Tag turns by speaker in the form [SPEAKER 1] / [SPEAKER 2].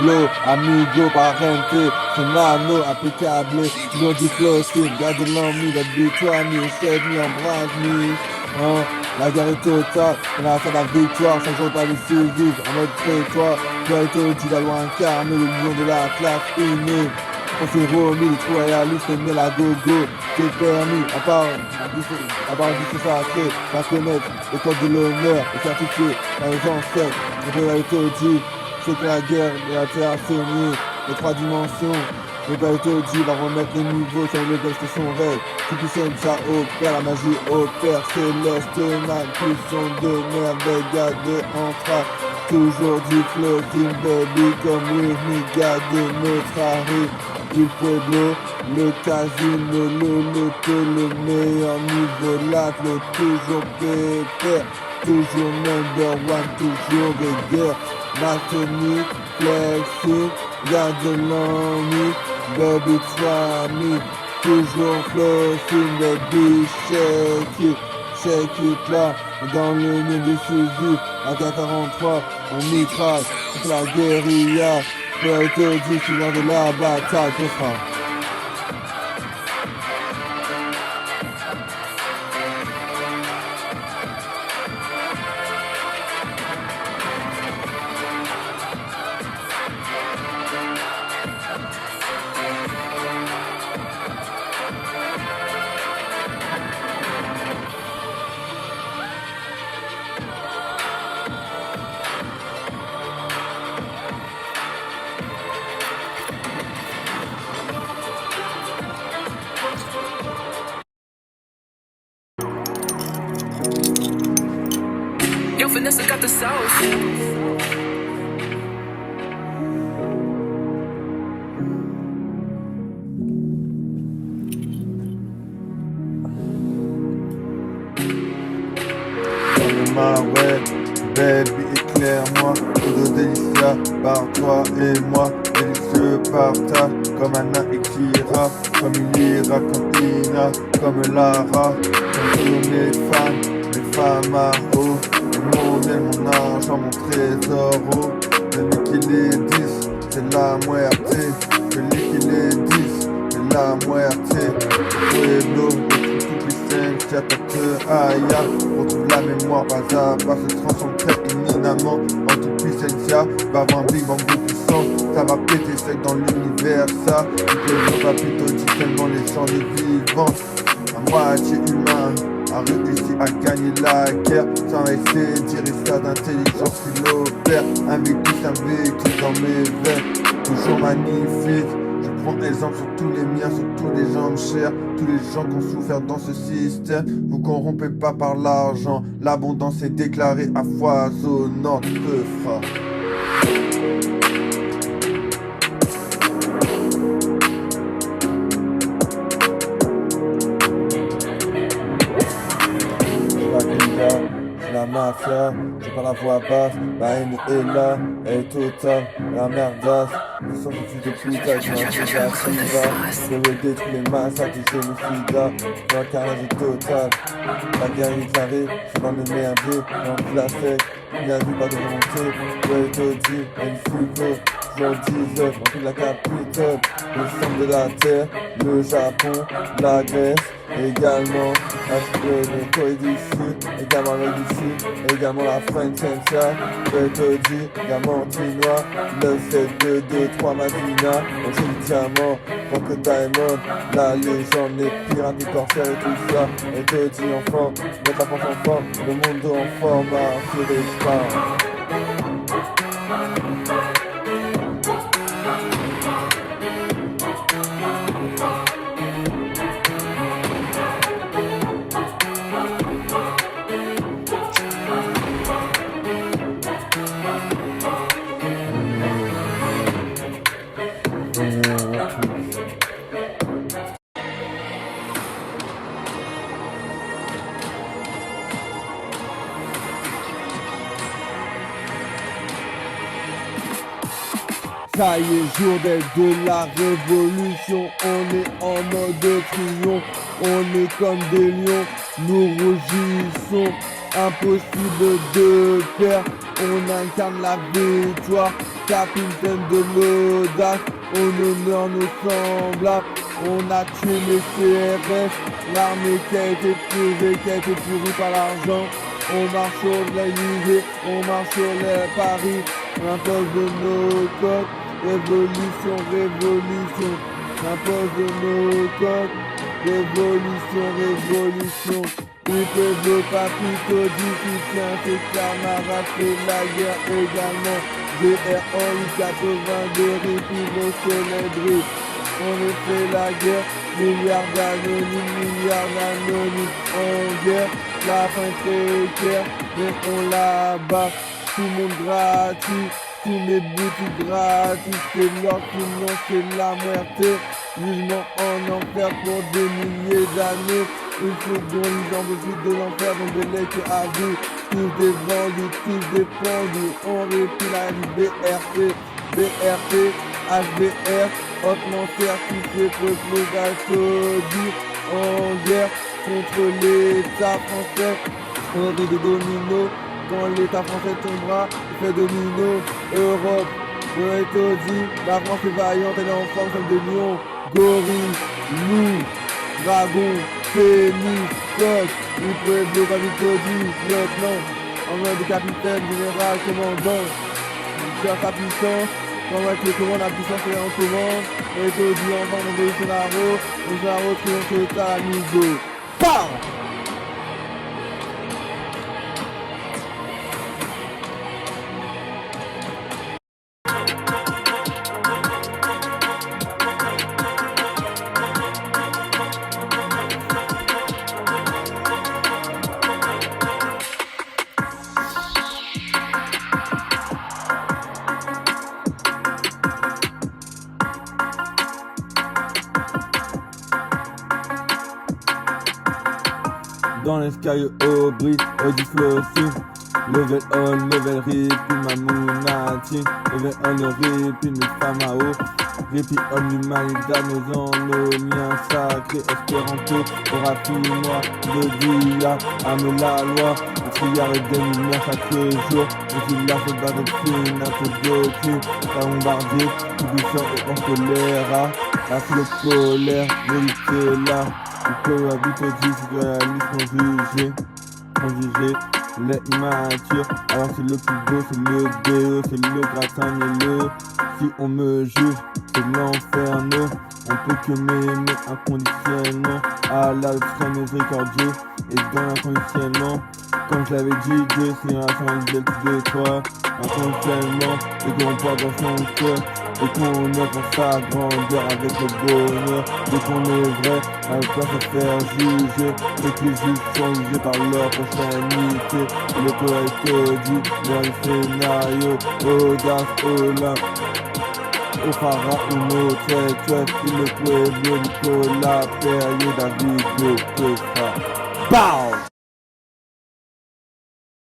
[SPEAKER 1] flow, amigo, parente, nano, impeccable, l'on dit flossing, garde l'ennui, l'habitude, mi, chef, mi, embrasse, mi, hein. La guerre est totale, on a fait la victoire, chaque jour pas décisif, en mode fais-toi, toi et toi, tu la loi incarne, le lion de la classe innée. On s'est remis, les trous réalistes, mais la go-go, c'est permis, à part du sacré, à connaître le code de l'honneur, et certifié par les ancêtres. On peut être dit, c'est que la guerre de la terre a saigné, les trois dimensions. Le père te dit, va remettre les niveaux sur le best de son rêve. Tout puissant, ça opère, la magie opère, céleste, man, puissant de merveille, gars de entra. Toujours du floating, baby, comme with me, gars de notre arrive. Du pueblo, le casino, le loto, le meilleur niveau, l'athlète, toujours pépère, toujours number one, toujours rigueur. Martinique, flexing, y'a de l'ennui, baby try me, toujours flossing, baby shake it là, dans le nez décisif, AK-43, on mitraille, c'est la guérilla, peux te dire, tu viens de la bataille, que fera.
[SPEAKER 2] Yo, Vanessa got the sauce.
[SPEAKER 1] Ouais, baby, éclaire-moi, tout de délicia, par toi et moi, délicieux partage, comme Anna et Kira, comme Ira, comme Ina, comme Lara, comme tous mes femmes à haut, le monde est mon argent, mon trésor, oh, celui qui les 10, c'est la muerte, celui qui les 10, c'est la muerte, le pueblo, Aya, retrouve la mémoire, pas à pas se transforme très éminemment en toute puissance, va avoir un big bang de puissance, ça va péter sec dans l'univers, ça, et que le papito dit tellement les gens de vivance, à moitié humain, a réussi à gagner la guerre, sans essayer de dire ça d'intelligence qui l'opère, un vécu dans mes veines, toujours magnifique. Je prends exemple sur tous les miens, sur tous les gens chers, tous les gens qui ont souffert dans ce système. Vous corrompez pas par l'argent, l'abondance est déclarée à foisonnante, que fera. La mafia, j'ai pas la voix basse, la haine est là, elle est totale, la merdasse, le sang de putain, je m'en suis à Siva, je veux détruire les massacres et génocidas, le carnage est total, la guerre est arrive, c'est dans le merdier, dans la sec, il n'y a vu pas de volonté, ouais, Todi, Enfugo, Jean 19, on fait la capitale, le centre de la terre, le Japon, la Grèce, également la Corée du Sud, également l'Asie du Sud, également la French Sensia, le Todi, également Tinois, le 7-2-2-3 Madina, le jeu du diamant, Rock Diamond, la légende, les pirates, les corsaires et tout ça, et Todi enfant, mettre la France en forme, le monde en forme, sur les pas. Ça y est, jour d'être de la révolution, on est en mode triomphe, on est comme des lions, nous rougissons, impossible de perdre, on incarne la victoire, capitaine de l'audace, on honore nos semblables, on a tué les CRS, l'armée qui a été privée, qui a été pourrie par l'argent, on marche sur les musées, on marche sur les paris, on impose de nos codes, révolution, révolution, on impose de nos codes, révolution, révolution. Il peut veut pas plutôt du soutien, ses camarades fait la guerre également. DR en 82 répit vont célébrer. On a fait la guerre, milliards d'anonymes en guerre. La fin précaire, mais on la bat. Tout le monde gratuit, tous les boutiques gratuits. C'est l'ordre, sinon c'est la muerte. Jugement en enfer pour des milliers d'années. Il faut dont les embauches de l'enfer, donc de l'être à vous. Tous des vendus, tous des pendus. On répit la BRT, BRT, HBR, hautement certifié peuple saudi en guerre contre l'État français. On est des dominos, quand l'État français tombera, il fait domino. Europe, on est dit, la France est vaillante, elle est en forme comme des lions. Gorille, loup, dragon, pénis, coq, il peut être bleu, lieutenant, en mode capitaine, général, commandant, cher sa puissance, quand avec le commande, la puissance est en commande, et tout dit enfin, on veut Bolsonaro triomphe total à Migo. PAM! Dans l'escalier au bris, au du flossing, level on, level rip, puis ma mounati, level on, rip, puis mes famao, rip on, l'humanité, nos nos liens sacrés, espéranto, rapide-moi, de dia, ame la loi, le triard et des lumières chaque jour, et puis la soldat de film, un peu de crime, ça bombardier, tout puissant et en colère, la flotte polaire, vérité là. Il peut habiter du réalisme jugé, les matures. Alors c'est le plus beau, c'est le déo, c'est le gratin mielleux. Si on me juge, c'est l'inferno. On peut que m'aimer inconditionnellement. Allah le très miséricordieux et dans l'inconditionnellement. Comme je l'avais dit, Dieu c'est un de toi. Inconditionnellement, et qu'on porte dans son cœur. Et qu'on est pour sa grandeur avec le bonheur. Et qu'on est vrai, à ne pas se faire juger. Et que les juges sont jugés par leur prochainité. Le poète dit dans le scénario, audace, Olympe. Au pharaon, tête, il le pueblo, Nicolas, Perrier, David, le Petra. BAM!